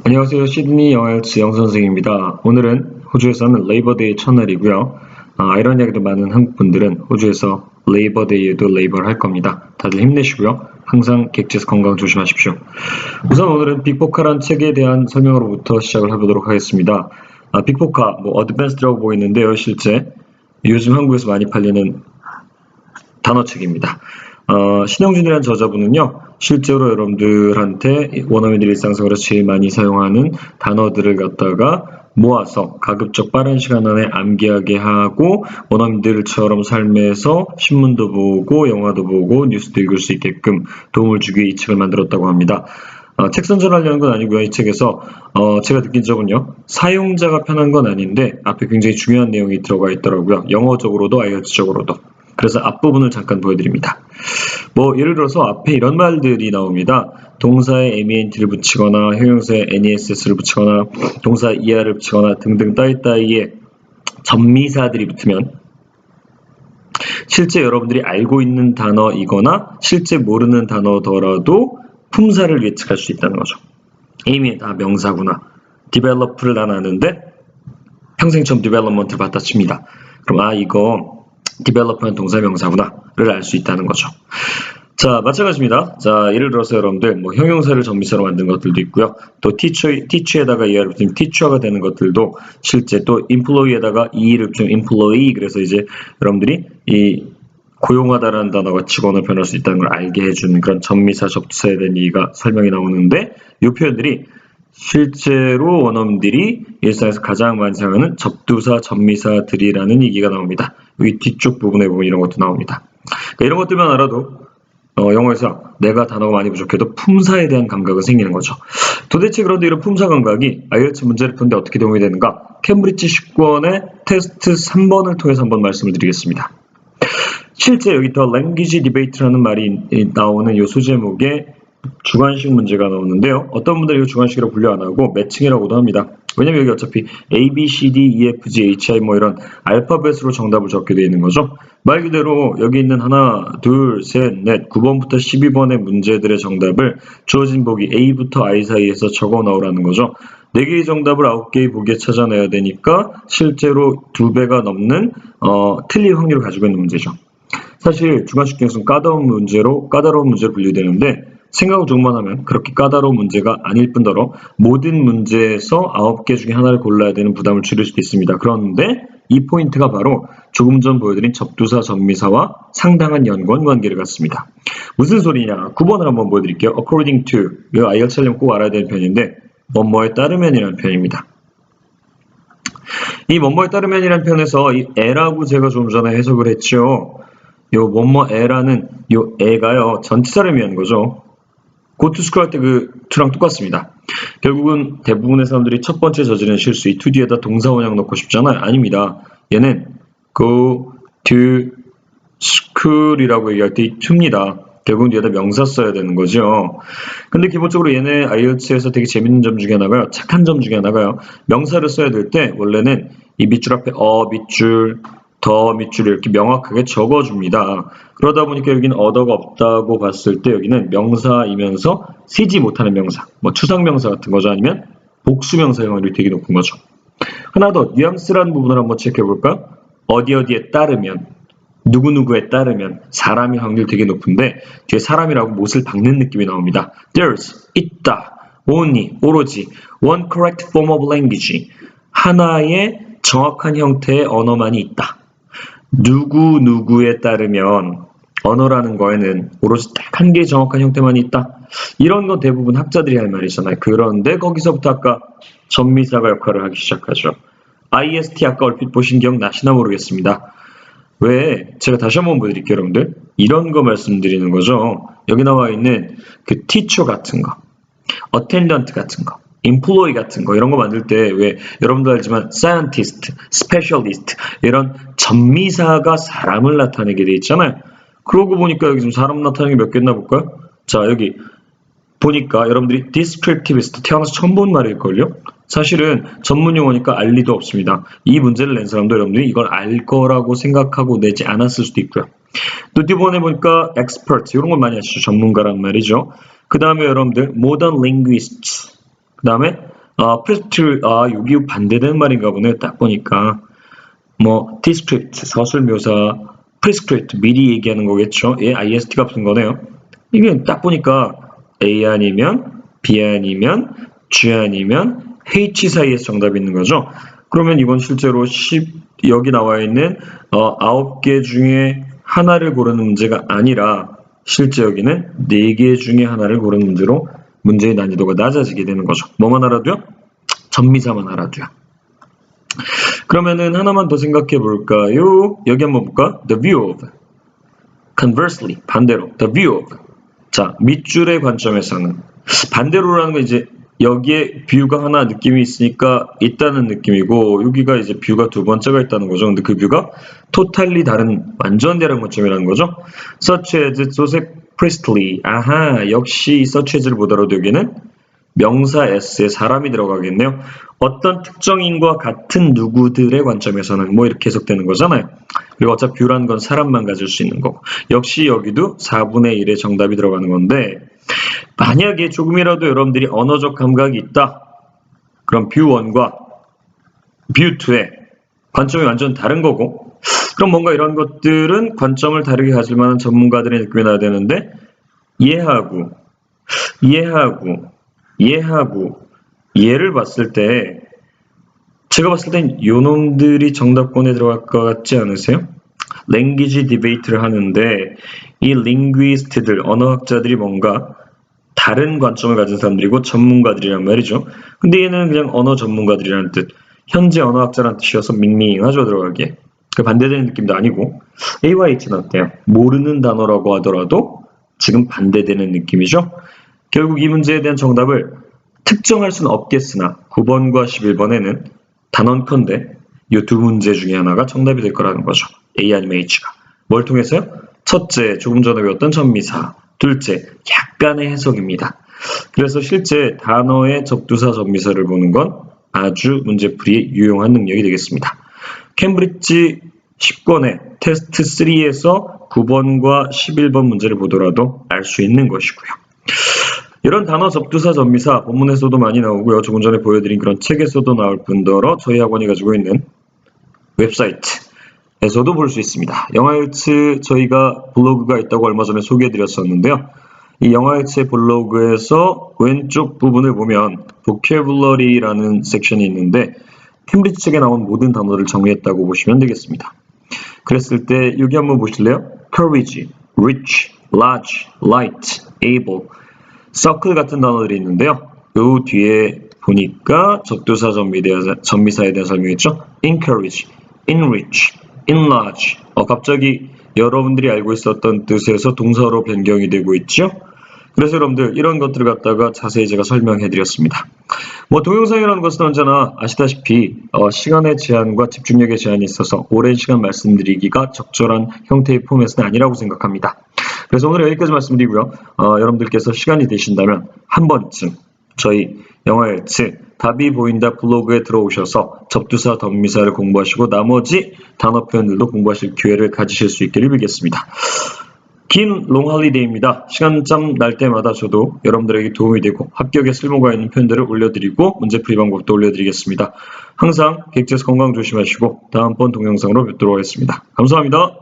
안녕하세요. 시드니 영어일츠 영선생입니다. 오늘은 호주에서는 레이버데이 첫날이고요. 아이러니하게도 많은 한국분들은 호주에서 레이버데이에도 레이버를 할 겁니다. 다들 힘내시고요. 항상 객지에서 건강 조심하십시오. 우선 오늘은 빅포카란 책에 대한 설명으로부터 시작을 해보도록 하겠습니다. 빅포카, 어드밴스드라고 보이는데요. 실제 요즘 한국에서 많이 팔리는 단어책입니다. 신영준이라는 저자분은요, 실제로 여러분들한테 원어민들이 일상생활에서 제일 많이 사용하는 단어들을 갖다가 모아서 가급적 빠른 시간 안에 암기하게 하고 원어민들처럼 삶에서 신문도 보고 영화도 보고 뉴스도 읽을 수 있게끔 도움을 주기 위해 이 책을 만들었다고 합니다. 책 선전하려는 건 아니고요. 이 책에서 제가 느낀 점은요, 사용자가 편한 건 아닌데 앞에 굉장히 중요한 내용이 들어가 있더라고요. 영어적으로도 아이엘츠적으로도. 그래서 앞부분을 잠깐 보여드립니다. 예를 들어서 앞에 이런 말들이 나옵니다. 동사에 MENT를 붙이거나 형용사에 NESS를 붙이거나 동사에 ER을 붙이거나 등등 따위따위에 접미사들이 붙으면 실제 여러분들이 알고 있는 단어이거나 실제 모르는 단어더라도 품사를 예측할 수 있다는 거죠. MENT, 명사구나. develop를 난 아는데 평생 처음 development를 받다 칩니다. 그럼 이거 develop는 동사 명사구나를 알 수 있다는 거죠. 자, 마찬가지입니다. 자, 예를 들어서 여러분들 형용사를 접미사로 만든 것들도 있고요. 또 teach에다가 ER을 붙이면 teacher가 되는 것들도 실제 또 employee에다가 ER을 붙이면 employee, 그래서 이제 여러분들이 이 고용하다라는 단어가 직원을 변할 수 있다는 걸 알게 해주는 그런 접미사 접두사에 대한 얘기가 설명이 나오는데 이 표현들이 실제로 원어민들이 일상에서 가장 많이 사용하는 접두사, 접미사들이라는 얘기가 나옵니다. 여기 뒤쪽 부분에 보면 이런 것도 나옵니다. 그러니까 이런 것들만 알아도 영어에서 내가 단어가 많이 부족해도 품사에 대한 감각은 생기는 거죠. 도대체 그런데 이런 품사 감각이 아이엘츠 문제를 푸는데 어떻게 도움이 되는가? 캠브리지 19권의 테스트 3번을 통해서 한번 말씀을 드리겠습니다. 실제 여기 더 language debate라는 말이 나오는 이 소제목에 주관식 문제가 나오는데요. 어떤 분들이 이거 주관식이라고 분류 안 하고 매칭이라고도 합니다. 왜냐면 여기 어차피 A, B, C, D, E, F, G, H, I 이런 알파벳으로 정답을 적게 되어 있는 거죠. 말 그대로 여기 있는 하나, 둘, 셋, 넷, 9번부터 12번의 문제들의 정답을 주어진 보기 A부터 I 사이에서 적어 나오라는 거죠. 4개의 정답을 9개의 보기에 찾아내야 되니까 실제로 2배가 넘는 틀릴 확률을 가지고 있는 문제죠. 사실 주관식 중에서는 까다로운 문제로 분류되는데 생각을 조금만 하면 그렇게 까다로운 문제가 아닐 뿐더러 모든 문제에서 9개 중에 하나를 골라야 되는 부담을 줄일 수도 있습니다. 그런데 이 포인트가 바로 조금 전 보여드린 접두사, 접미사와 상당한 연관 관계를 갖습니다. 무슨 소리냐? 9번을 한번 보여드릴게요. according to, 이거 IELTS 하려면 꼭 알아야 되는 표현인데 뭐뭐에 따르면이라는 표현입니다. 이 뭐뭐에 따르면이라는 표현에서 이 에라고 제가 좀 전에 해석을 했죠. 요 뭐뭐에라는 요 에가요 전치사를 의미하는 거죠. go to school 할 때 그 to랑 똑같습니다. 결국은 대부분의 사람들이 첫 번째 저지른 실수 이 to 뒤에다 동사 원형 넣고 싶잖아요. 아닙니다. 얘는 go to school이라고 얘기할 때 이 to입니다. 결국은 뒤에다 명사 써야 되는 거죠. 근데 기본적으로 얘네 IELTS에서 되게 재밌는 점 중에 하나가요. 착한 점 중에 하나가요. 명사를 써야 될 때 원래는 이 밑줄 앞에 밑줄 더 밑줄을 이렇게 명확하게 적어줍니다. 그러다 보니까 여기는 어더가 없다고 봤을 때 여기는 명사이면서 쓰지 못하는 명사, 추상명사 같은 거죠. 아니면 복수명사의 확률이 되게 높은 거죠. 하나 더 뉘앙스라는 부분을 한번 체크해볼까요? 어디에 따르면, 누구누구에 따르면 사람의 확률이 되게 높은데 뒤에 사람이라고 못을 박는 느낌이 나옵니다. There's, 있다, only, 오로지, one correct form of language, 하나의 정확한 형태의 언어만이 있다. 누구에 따르면 언어라는 거에는 오로지 딱 한 개의 정확한 형태만 있다. 이런 건 대부분 학자들이 할 말이잖아요. 그런데 거기서부터 아까 접미사가 역할을 하기 시작하죠. IST 아까 얼핏 보신 기억 나시나 모르겠습니다. 왜? 제가 다시 한번 보여드릴게요, 여러분들. 이런 거 말씀드리는 거죠. 여기 나와 있는 그 teacher 같은 거, attendant 같은 거, employee 같은 거 이런 거 만들 때 왜 여러분도 알지만 scientist, specialist 이런 접미사가 사람을 나타내게 돼 있잖아요. 그러고 보니까 여기 지금 사람 나타내는 게 몇 개 있나 볼까요? 자, 여기 보니까 여러분들이 descriptivist 태어나서 처음 본 말일걸요? 사실은 전문 용어니까 알 리도 없습니다. 이 문제를 낸 사람도 여러분들이 이걸 알 거라고 생각하고 내지 않았을 수도 있고요. 또 이번에 보니까 expert 이런 걸 많이 하시죠. 전문가란 말이죠. 그 다음에 여러분들 modern linguists, 그 다음에 prescriptive, 여기 반대되는 말인가 보네. 딱 보니까. 뭐, descript, 서술 묘사, prescript, 미리 얘기하는 거겠죠. 예, ist가 붙은 거네요. 이게 딱 보니까 A 아니면 B 아니면 G 아니면 H 사이에서 정답이 있는 거죠. 그러면 이건 실제로 여기 나와 있는 9개 중에 하나를 고르는 문제가 아니라 실제 여기는 4개 중에 하나를 고르는 문제로 문제의 난이도가 낮아지게 되는 거죠. 뭐만 알아도요? 전미사만 알아도요. 그러면은 하나만 더 생각해 볼까요? 여기 한번 볼까? The view of. Conversely, 반대로. The view of. 자, 밑줄의 관점에서는. 반대로라는 건 이제 여기에 뷰가 하나 느낌이 있으니까 있다는 느낌이고 여기가 이제 뷰가 두 번째가 있다는 거죠. 근데 그 뷰가 토탈리 다른 완전 다른 관점이라는 거죠. Such as Joseph Priestley. 아하, 역시 such as를 보더라도 여기는 명사 s에 사람이 들어가겠네요. 어떤 특정인과 같은 누구들의 관점에서는 뭐 이렇게 해석되는 거잖아요. 그리고 어차피 뷰라는 건 사람만 가질 수 있는 거고 역시 여기도 4분의 1의 정답이 들어가는 건데 만약에 조금이라도 여러분들이 언어적 감각이 있다. 그럼 뷰 1과 뷰 2의 관점이 완전 다른 거고 그럼 뭔가 이런 것들은 관점을 다르게 가질 만한 전문가들의 느낌이 나야 되는데 이해하고 얘를 봤을 때 제가 봤을 땐 요놈들이 정답권에 들어갈 것 같지 않으세요? 랭귀지 디베이트를 하는데 이 링귀스트들, 언어학자들이 뭔가 다른 관점을 가진 사람들이고 전문가들이란 말이죠. 근데 얘는 그냥 언어 전문가들이라는 뜻, 현재 언어학자라는 뜻이어서 밍밍하죠 들어가기에. 그 반대되는 느낌도 아니고 A와 H는 어때요? 모르는 단어라고 하더라도 지금 반대되는 느낌이죠. 결국 이 문제에 대한 정답을 특정할 수는 없겠으나 9번과 11번에는 단언컨대 이 두 문제 중에 하나가 정답이 될 거라는 거죠. A 아니면 H가. 뭘 통해서요? 첫째, 조금 전에 배웠던 전미사. 둘째, 약간의 해석입니다. 그래서 실제 단어의 접두사 전미사를 보는 건 아주 문제풀이에 유용한 능력이 되겠습니다. 캠브리지 10권의 테스트 3에서 9번과 11번 문제를 보더라도 알 수 있는 것이고요. 이런 단어 접두사 전미사 본문에서도 많이 나오고요. 조금 전에 보여드린 그런 책에서도 나올 뿐더러 저희 학원이 가지고 있는 웹사이트에서도 볼 수 있습니다. 영화일츠 저희가 블로그가 있다고 얼마 전에 소개해드렸었는데요. 이 영화일츠의 블로그에서 왼쪽 부분을 보면 vocabulary라는 섹션이 있는데 캠브리지 책에 나온 모든 단어를 정리했다고 보시면 되겠습니다. 그랬을 때 여기 한번 보실래요? courage, rich, large, light, able, circle 같은 단어들이 있는데요. 요 뒤에 보니까 접두사 전미사에 대한 설명이 있죠. encourage, enrich, enlarge. 갑자기 여러분들이 알고 있었던 뜻에서 동사로 변경이 되고 있죠. 그래서 여러분들 이런 것들을 갖다가 자세히 제가 설명해 드렸습니다. 뭐 동영상이라는 것은 언제나 아시다시피 시간의 제한과 집중력의 제한이 있어서 오랜 시간 말씀드리기가 적절한 형태의 포맷은 아니라고 생각합니다. 그래서 오늘 여기까지 말씀드리고요. 여러분들께서 시간이 되신다면 한 번쯤 저희 영화일츠 답이 보인다 블로그에 들어오셔서 접두사 덤미사를 공부하시고 나머지 단어 표현들도 공부하실 기회를 가지실 수 있기를 빌겠습니다. 긴 롱할리데이입니다. 시간짬 날 때마다 저도 여러분들에게 도움이 되고 합격에 쓸모가 있는 표현들을 올려드리고 문제풀이 방법도 올려드리겠습니다. 항상 객지에서 건강 조심하시고 다음번 동영상으로 뵙도록 하겠습니다. 감사합니다.